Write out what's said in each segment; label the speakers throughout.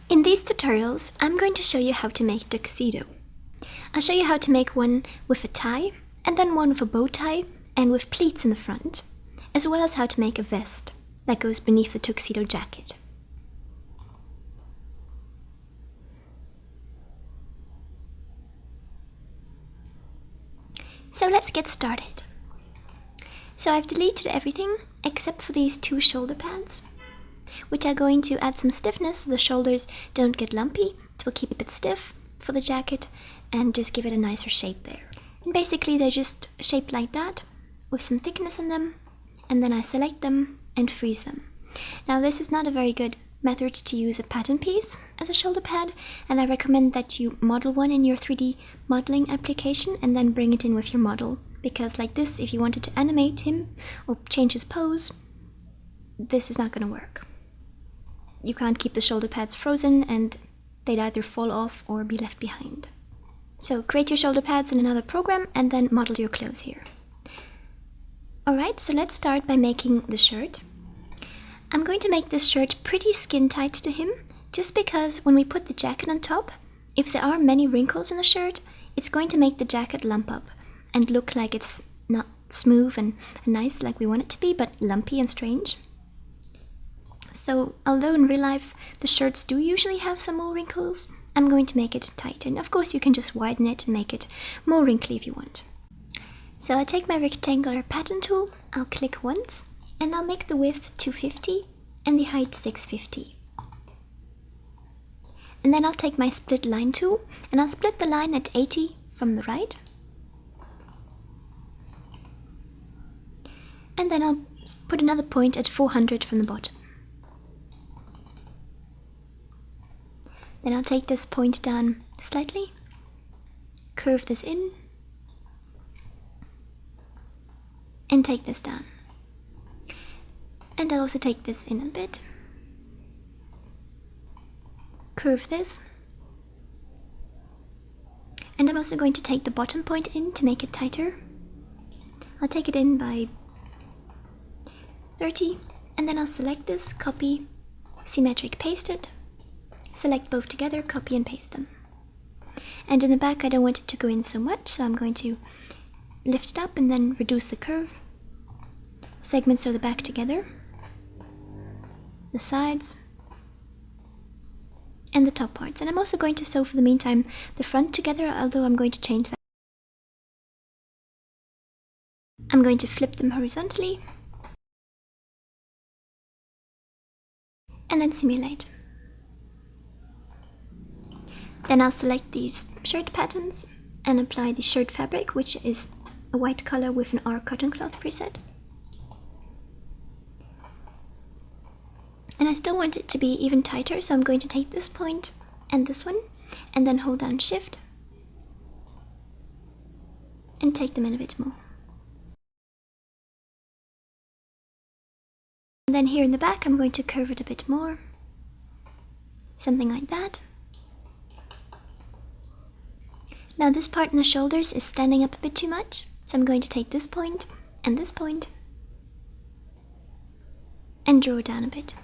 Speaker 1: In these tutorials, I'm going to show you how to make a tuxedo. I'll show you how to make one with a tie, and then one with a bow tie and with pleats in the front, as well as how to make a vest that goes beneath the tuxedo jacket. So let's get started. So I've deleted everything except for these two shoulder pads, which are going to add some stiffness so the shoulders don't get lumpy. It will keep it a bit stiff for the jacket and just give it a nicer shape there. And basically they're just shaped like that with some thickness in them, and then I select them and freeze them. Now this is not a very good method to use a pattern piece as a shoulder pad, and I recommend that you model one in your 3D modeling application and then bring it in with your model, because like this, if you wanted to animate him or change his pose, this is not going to work. You can't keep the shoulder pads frozen and they'd either fall off or be left behind. So create your shoulder pads in another program and then model your clothes here. Alright, so let's start by making the shirt. I'm going to make this shirt pretty skin tight to him, just because when we put the jacket on top, if there are many wrinkles in the shirt, it's going to make the jacket lump up and look like it's not smooth and nice like we want it to be, but lumpy and strange. So although in real life the shirts do usually have some more wrinkles, I'm going to make it tight, and of course you can just widen it and make it more wrinkly if you want. So I take my rectangular pattern tool, I'll click once, and I'll make the width 250 and the height 650. And then I'll take my split line tool and I'll split the line at 80 from the right. And then I'll put another point at 400 from the bottom. Then I'll take this point down slightly, curve this in, and take this down. And I'll also take this in a bit, curve this, and I'm also going to take the bottom point in to make it tighter. I'll take it in by 30, and then I'll select this, copy, symmetric paste it, select both together, copy and paste them. And in the back I don't want it to go in so much, so I'm going to lift it up and then reduce the curve. Segments of the back together, the sides, and the top parts. And I'm also going to sew for the meantime the front together, although I'm going to change that. I'm going to flip them horizontally and then simulate. Then I'll select these shirt patterns and apply the shirt fabric, which is a white color with an R cotton cloth preset. And I still want it to be even tighter, so I'm going to take this point and this one, and then hold down Shift and take them in a bit more. And then here in the back I'm going to curve it a bit more, something like that. Now this part in the shoulders is standing up a bit too much, so I'm going to take this point and draw it down a bit.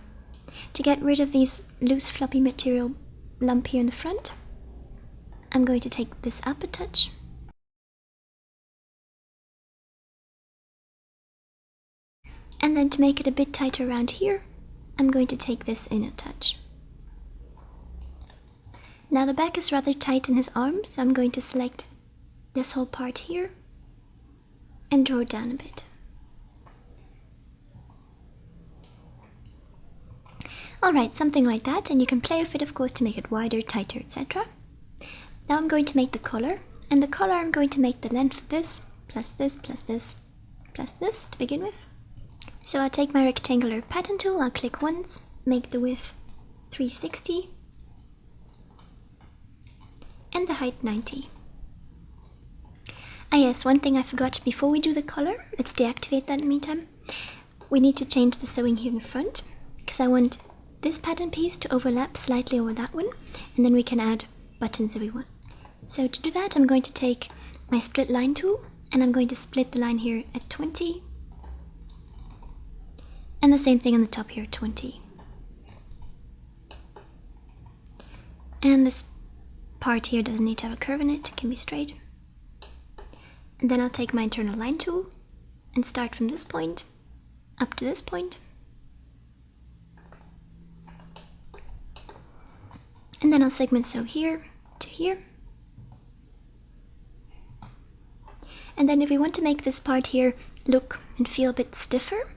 Speaker 1: To get rid of these loose floppy material lump here in the front, I'm going to take this up a touch. And then to make it a bit tighter around here, I'm going to take this in a touch. Now the back is rather tight in his arms, so I'm going to select this whole part here and draw it down a bit. Alright, something like that, and you can play with it of course to make it wider, tighter, etc. Now I'm going to make the collar, and the collar I'm going to make the length of this, plus this, plus this, plus this to begin with. So I'll take my rectangular pattern tool, I'll click once, make the width 360, and the height 90. Ah yes, one thing I forgot before we do the collar, let's deactivate that in the meantime. We need to change the sewing here in the front, because I want this pattern piece to overlap slightly over that one, and then we can add buttons if we want. So to do that I'm going to take my split line tool, and I'm going to split the line here at 20, and the same thing on the top here at 20. And this part here doesn't need to have a curve in it, it can be straight. And then I'll take my internal line tool and start from this point up to this point. And then I'll segment sew here to here. And then if we want to make this part here look and feel a bit stiffer,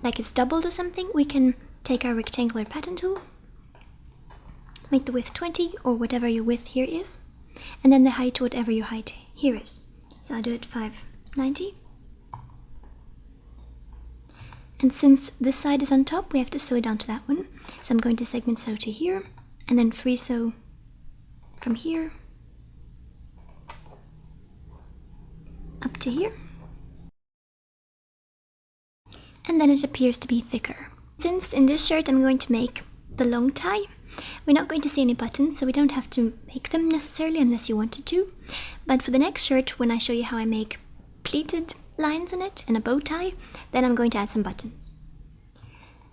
Speaker 1: like it's doubled or something, we can take our rectangular pattern tool, make the width 20 or whatever your width here is, and then the height whatever your height here is. So I'll do it 590. And since this side is on top, we have to sew it down to that one. So I'm going to segment sew to here, and then free sew from here up to here. And then it appears to be thicker. Since in this shirt I'm going to make the long tie, we're not going to see any buttons, so we don't have to make them necessarily unless you wanted to. But for the next shirt, when I show you how I make pleated lines on it and a bow tie, then I'm going to add some buttons.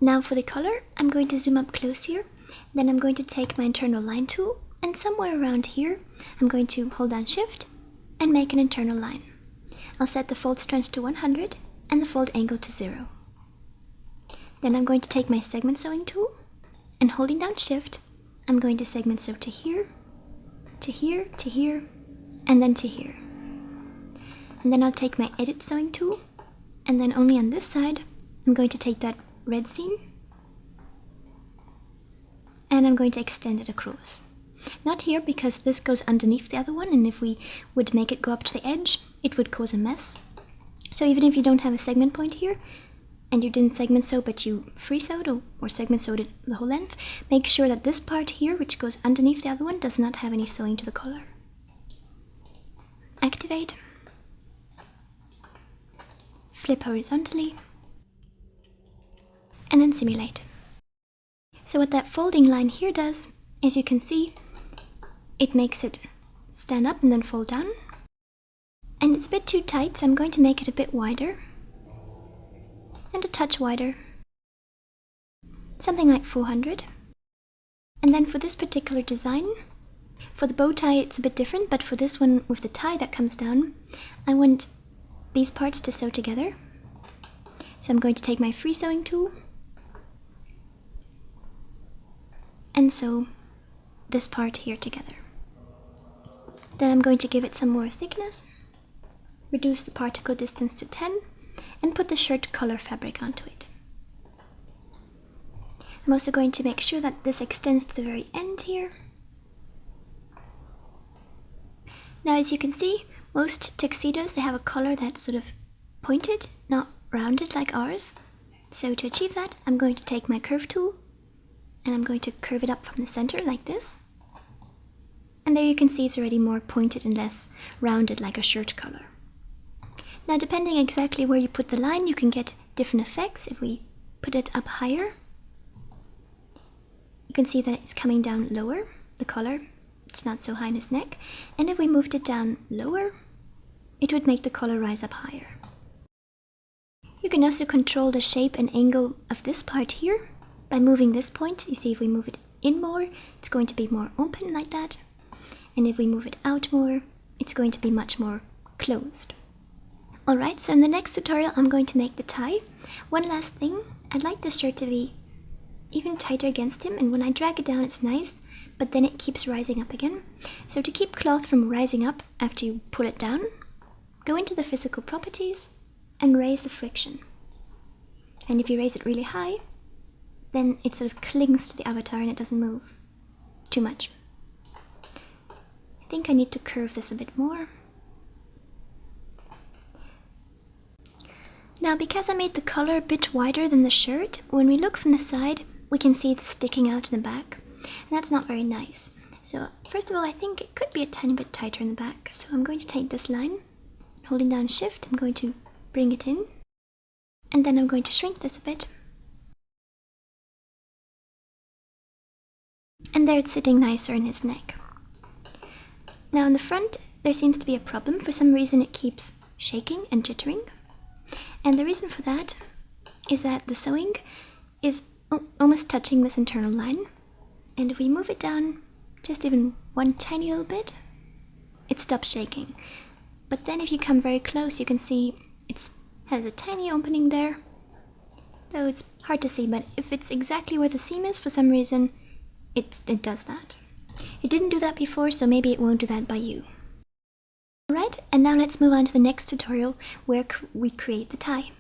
Speaker 1: Now for the color, I'm going to zoom up close here. Then I'm going to take my internal line tool, and somewhere around here, I'm going to hold down Shift and make an internal line. I'll set the fold strength to 100 and the fold angle to 0. Then I'm going to take my segment sewing tool, and holding down Shift, I'm going to segment sew to here, to here, to here, and then to here. And then I'll take my edit sewing tool, and then only on this side, I'm going to take that red seam, and I'm going to extend it across. Not here, because this goes underneath the other one, and if we would make it go up to the edge, it would cause a mess. So even if you don't have a segment point here, and you didn't segment sew but you free sewed or segment sewed it the whole length, make sure that this part here, which goes underneath the other one, does not have any sewing to the collar. Activate, flip horizontally, and then simulate. So what that folding line here does, as you can see, it makes it stand up and then fold down. And it's a bit too tight, so I'm going to make it a bit wider. And a touch wider. Something like 400. And then for this particular design, for the bow tie it's a bit different, but for this one with the tie that comes down, I want these parts to sew together. So I'm going to take my free sewing tool and sew this part here together. Then I'm going to give it some more thickness, reduce the particle distance to 10, and put the shirt color fabric onto it. I'm also going to make sure that this extends to the very end here. Now as you can see, most tuxedos, they have a collar that's sort of pointed, not rounded like ours. So to achieve that, I'm going to take my curve tool, and I'm going to curve it up from the center like this. And there you can see it's already more pointed and less rounded like a shirt collar. Now depending exactly where you put the line, you can get different effects. If we put it up higher, you can see that it's coming down lower, the collar, it's not so high in his neck. And if we moved it down lower, it would make the collar rise up higher. You can also control the shape and angle of this part here by moving this point. You see if we move it in more, it's going to be more open like that. And if we move it out more, it's going to be much more closed. Alright, so in the next tutorial I'm going to make the tie. One last thing, I'd like this shirt to be even tighter against him, and when I drag it down it's nice, but then it keeps rising up again. So to keep cloth from rising up after you pull it down, go into the physical properties and raise the friction. And if you raise it really high, then it sort of clings to the avatar and it doesn't move too much. I think I need to curve this a bit more. Now because I made the collar a bit wider than the shirt, when we look from the side, we can see it's sticking out in the back, and that's not very nice. So first of all, I think it could be a tiny bit tighter in the back, so I'm going to take this line, holding down Shift, I'm going to bring it in, and then I'm going to shrink this a bit. And there it's sitting nicer in his neck. Now in the front, there seems to be a problem. For some reason it keeps shaking and jittering. And the reason for that is that the sewing is almost touching this internal line. And if we move it down just even one tiny little bit, it stops shaking. But then if you come very close, you can see it has a tiny opening there, though it's hard to see, but if it's exactly where the seam is, for some reason, it does that. It didn't do that before, so maybe it won't do that by you. Alright, and now let's move on to the next tutorial where we create the tie.